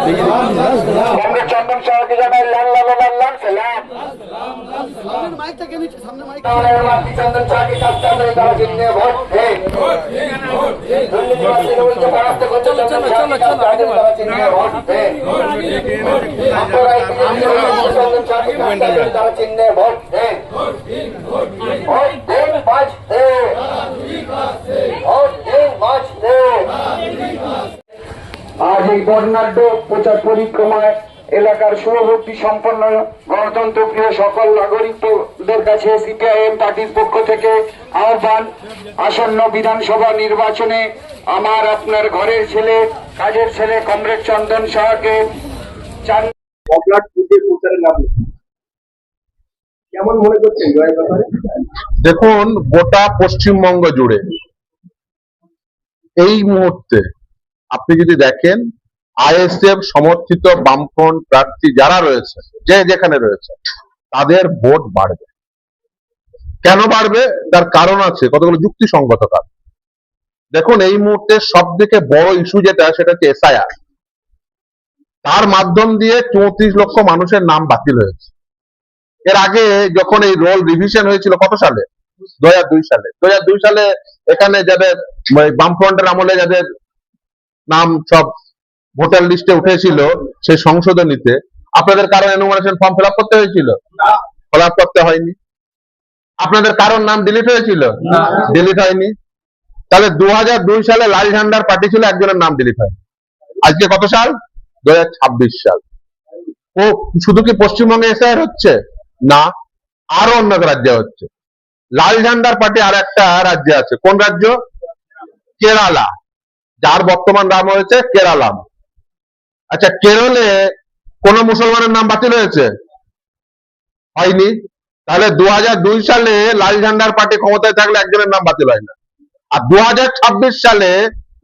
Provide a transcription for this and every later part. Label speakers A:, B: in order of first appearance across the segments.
A: Comrade চন্দন সাহাকে জানাই লাল লাল লাল লাল সালাম। চন্দন সাহাকে কাস্তাদের দ্বারা জিতনে ভোট দে। দুর্নীতিবাদীদের উল্টে পরাস্ত করতে চন্দন সাহাকে কাস্তাদের দ্বারা জিতনে ভোট দে। চন্দন সাহাকে কাস্তাদের দ্বারা জিতনে ভোট দে। ভোট দে পাঁচ দে। ভোট দে পাঁচ দে। আজ এই বর্ণাঢ্য প্রচার পরিক্রমায় এলাকার শুভভক্তি সম্পন্ন গণতন্ত্র প্রিয় সকল নাগরিকদের কাছে সিপিআইএম পার্টির পক্ষ থেকে আহ্বান, আসন্ন বিধানসভা নির্বাচনে আমার আপনার ঘরের ছেলে, কাজের ছেলে কমরেড চন্দন সাহাকে কেমন মনে করছেন জয়ের ব্যাপারে?
B: দেখুন, গোটা পশ্চিমবঙ্গ জুড়ে এই মুহূর্তে আপনি যদি দেখেন আইএসএফ সমর্থিত বামফ্রন্ট প্রার্থী যারা রয়েছে, যে যেখানে রয়েছে, তাদের ভোট বাড়বে। কেন বাড়বে? তার কারণ আছে, কতগুলো যুক্তিসঙ্গত কারণ। দেখুন, এই মুহূর্তে সব থেকে বড় ইস্যু যেটা, সেটা হচ্ছে এসআইআর। তার মাধ্যম দিয়ে 34 লক্ষ মানুষের নাম বাতিল হয়েছে। এর আগে যখন এই রোল রিভিশন হয়েছিল কত সালে? 2002 সালে। 2002 সালে এখানে যাদের বামফ্রন্টের আমলে যাদের নাম সব ভোটার লিস্টে উঠেছিল সেই সংশোধনীতে, আপনাদের কারো এনুমারেশন ফর্ম ফিল আপ করতে হয়েছিল? ফিল আপ করতে হয়নি। আপনাদের কারোর নাম ডিলিট হয়েছিল? ডিলিট হয়নি। তাহলে 2002 সালে লাল ঝান্ডার পার্টি ছিল, একজনের নাম ডিলিট হয়। আজকে কত সাল? 2026 সাল। ও শুধু কি পশ্চিমবঙ্গে এসআইআর হচ্ছে? না, আরো অন্য রাজ্যে হচ্ছে। লাল ঝান্ডার পার্টি আর একটা রাজ্যে আছে। কোন রাজ্য? কেরালা, যার বর্তমান নাম হয়েছে কেরালাম। আচ্ছা, কেরলে কোন মুসলমানের নাম বাতিল হয়েছে? হয়নি। তাহলে 2002 সালে লাল ঝান্ডার পার্টি ক্ষমতায় থাকলে একজনের নাম বাতিল হয় না। আর 2026 সালে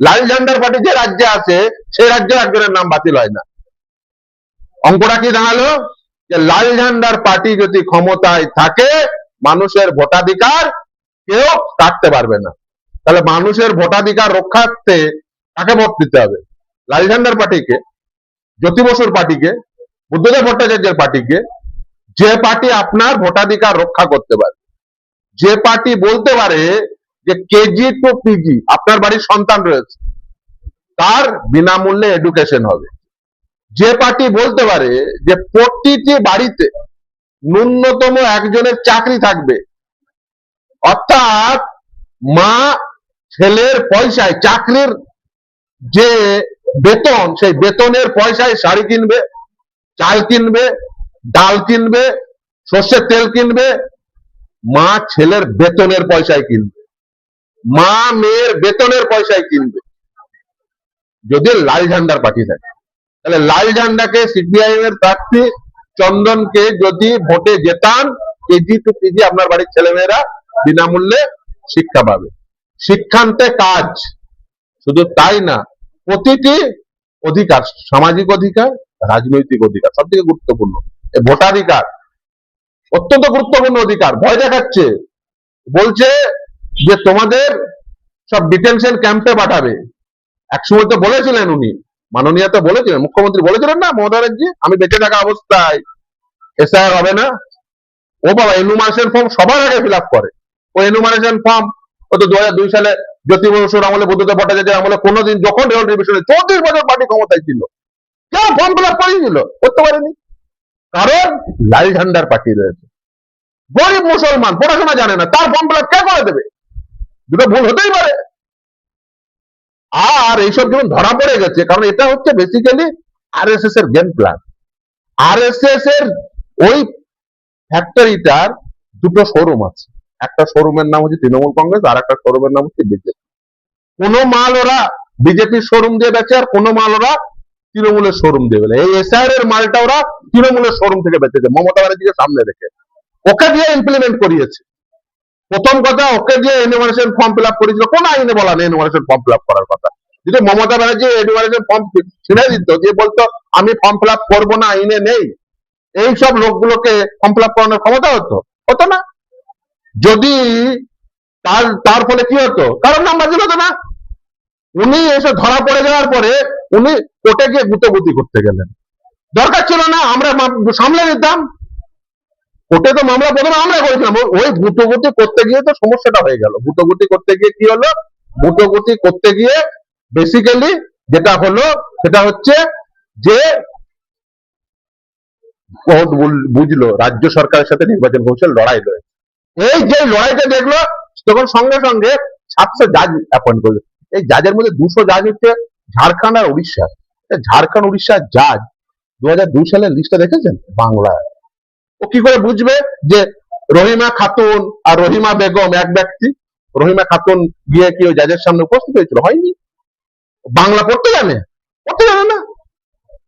B: লাল ঝান্ডার পার্টি যে রাজ্যে আছে সেই রাজ্যে একজনের নাম বাতিল হয় না। অঙ্কটা কি দাঁড়ালো? যে লাল ঝান্ডার পার্টি যদি ক্ষমতায় থাকে, মানুষের ভোটাধিকার কেউ কাটতে পারবে না। তাহলে মানুষের ভোটাধিকার রক্ষার্থে কাকে ভোট দিতে হবে? লাল ঝান্ডার পার্টিকে, জ্যোতি বসুর পার্টিকে, বুদ্ধদেব ভট্টাচার্যের পার্টিকে। যে পার্টি আপনার ভোটাধিকার রক্ষা করতে পারে, যে পার্টি বলতে পারে যে কেজি টু পিজি আপনার বাড়ির সন্তান রয়েছে, তার বিনামূল্যে এডুকেশন হবে। যে পার্টি বলতে পারে যে প্রতিটি বাড়িতে ন্যূনতম একজনের চাকরি থাকবে, অর্থাৎ মা ছেলের পয়সায়, চাকরির যে বেতন, সেই বেতনের পয়সায় শাড়ি কিনবে, চাল কিনবে, ডাল কিনবে, সর্ষের তেল কিনবে, মা ছেলের বেতনের পয়সায় কিনবে, মা মেয়ের বেতনের পয়সায় কিনবে, যদি লাল ঝান্ডার পার্টি থাকে। তাহলে লাল ঝান্ডাকে, সিপিআইএম এর প্রার্থী চন্দনকে যদি ভোটে জেতান, কেজি টু পিজি আপনার বাড়ির ছেলেমেয়েরা বিনামূল্যে শিক্ষা পাবে। শিক্ষান্তে কাজ, শুধু তাই না, প্রতিটি অধিকার, সামাজিক অধিকার, রাজনৈতিক অধিকার, সব থেকে গুরুত্বপূর্ণ এই ভোটাধিকার, অত্যন্ত গুরুত্বপূর্ণ অধিকার। ভয় দেখাচ্ছে, বলছে যে তোমাদের সব ডিটেনশন ক্যাম্পে পাঠাবে। একসময় তো বলেছিলেন উনি, মাননীয় তো বলেছিলেন, মুখ্যমন্ত্রী বলেছিলেন না মমতা ব্যানার্জি, আমি বেঁচে থাকা অবস্থায় এসআইআর হবে না। ও বাবা, এনুমারেশন ফর্ম সবার আগে ফিল আপ করে। ও এনুমারেশন ফর্ম ও তো 2002 সালে জ্যোতি বসুর আমলে, বুদ্ধদেব ভট্টাচার্যের আমলে, কোনোদিন যখন রেল রিভিশনে 34 বছর পার্টি ক্ষমতায় ছিল, কেউ ফর্ম ফিল আপ করেছিল? করতে পারেনি। কারণ লাল ঝান্ডার পার্টি রয়েছে। গরিব মুসলমান, পড়াশোনা জানে না, তার ফর্ম ফিল আপ কে করে দেবে? দুটো ভুল হতেই পারে। আর এইসব যখন ধরা পড়ে গেছে, কারণ এটা হচ্ছে বেসিক্যালি আরএসএস এর গেম প্ল্যান। আরএসএস এর ওই ফ্যাক্টরিটার দুটো শোরুম আছে। একটা শোরুমের নাম হচ্ছে তৃণমূল কংগ্রেস, আর একটা শোরুমের নাম হচ্ছে বিজেপি। কোনো মাল ওরা বিজেপির শোরুম দিয়ে বেচে, আর কোনো মাল ওরা তৃণমূলের শোরুম দিয়ে বেচে। এই এসআইআর এর মালটা ওরা তৃণমূলের শোরুম থেকে বেচেছে, মমতা ব্যানার্জিকে সামনে রেখে। ওকে দিয়ে ইমপ্লিমেন্ট করিয়েছে। প্রথম কথা, ওকে দিয়ে এনুমারেশন ফর্ম ফিল আপ করেছিল। কোন আইনে বলা নেই এনুমারেশন ফর্ম ফিল আপ করার কথা। যদি মমতা ব্যানার্জি এনুমারেশন ফর্ম ছিঁড়ে দিত, যে বলতো আমি ফর্ম ফিল আপ করবো না, আইনে নেই, এইসব লোকগুলোকে ফর্ম ফিল আপ করানোর ক্ষমতা হতো না। যদি তার ফলে কি হতো? কারণ নাম বাতিল হতো না। উনি এসে ধরা পড়ে যাওয়ার পরে উনি কোর্টে গিয়ে গুতগুতি করতে গেলেন। দরকার ছিল না, আমরা সামলে নিতাম। কোর্টে তো মামলা প্রথমে আমরা করেছিলাম, ওই গুতগুতি করতে গিয়ে তো সমস্যাটা হয়ে গেল। গুতগুতি করতে গিয়ে কি হলো? গুতগুতি করতে গিয়ে বেসিক্যালি যেটা হলো সেটা হচ্ছে যে কোর্ট বুঝলো রাজ্য সরকারের সাথে নির্বাচন কমিশন লড়াই রয়েছে। এই যে লড়াইটা দেখলো, তখন সঙ্গে সঙ্গে 700 জাজ অ্যাপয়েন্ট করলো। এই জাজের মধ্যে 200 জাজ হচ্ছে ঝাড়খণ্ড আর উড়িষ্যা। ঝাড়খণ্ড উড়িষ্যার জাজ 2002 সালের লিস্টটা দেখেছেন বাংলায়। ও কি করে বুঝবে যে রহিমা খাতুন আর রহিমা বেগম এক ব্যক্তি? রহিমা খাতুন গিয়ে কি ওই জাজের সামনে উপস্থিত হয়েছিল? হয়নি। বাংলা পড়তে জানে? পড়তে জানে না,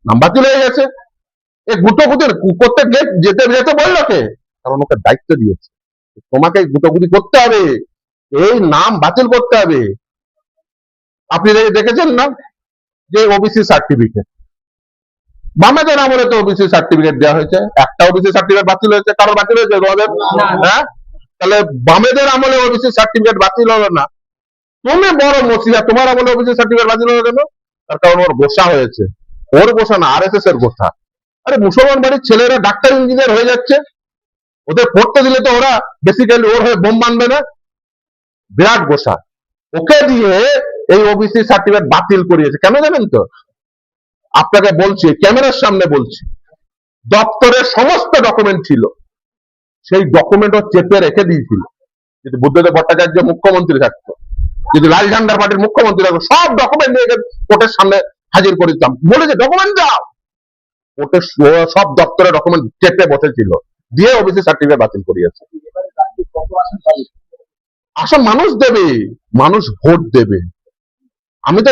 B: নাম বাতিল হয়ে গেছে। এই গুটোগুটি করতে যেতে যেতে বললো কে? কারণ ওকে দায়িত্ব দিয়েছে, তোমাকে গুটোগুটি করতে হবে, এই নাম বাতিল করতে হবে। আপনি দেখেছেন না যে ওবিসি সার্টিফিকেট, বামেদের আমলে তো ওবিসি সার্টিফিকেট দেওয়া হয়েছে, একটা ওবিসি সার্টিফিকেট বাতিল হয়েছে, কারোর বাতিল হয়েছে তোমাদের? হ্যাঁ, তাহলে বামেদের আমলে ওবিসি সার্টিফিকেট বাতিল হলো না, তুমি বড় মসিহা, তোমার আমলে ওবিসি সার্টিফিকেট বাতিল হলো কেন? তার কারণ ওর গোসা হয়েছে। ওর গোসা না, আরএসএস এর গোসা। আরে মুসলমান বাড়ির ছেলেরা ডাক্তার ইঞ্জিনিয়ার হয়ে যাচ্ছে, ওদের পড়তে দিলে তো ওরা বেসিক্যালি ওর হয়ে বোম বানবে না? বিরাট গোসা। ওকে দিয়ে এই ওবিসি সার্টিফিকেট বাতিল করিয়েছে কেন জানেন তো? আপনাকে বলছি, ক্যামেরার সামনে বলছি, দপ্তরের সমস্ত ডকুমেন্ট ছিল, সেই ডকুমেন্ট ও চেপে রেখে দিয়েছিল। যদি বুদ্ধদেব ভট্টাচার্য মুখ্যমন্ত্রী থাকতো, যদি লাল ঝান্ডার পার্টির মুখ্যমন্ত্রী থাকতো, সব ডকুমেন্ট নিয়ে কোর্টের সামনে হাজির করে দিতাম। বলেছে ডকুমেন্ট দাও, কোর্টের সব দপ্তরের ডকুমেন্ট চেপে বসেছিল, দিয়ে ওবিসি সার্টিফিকেট বাতিল করিয়েছে। আসল মানুষ দেবে, মানুষ ভোট দেবে। আমি তো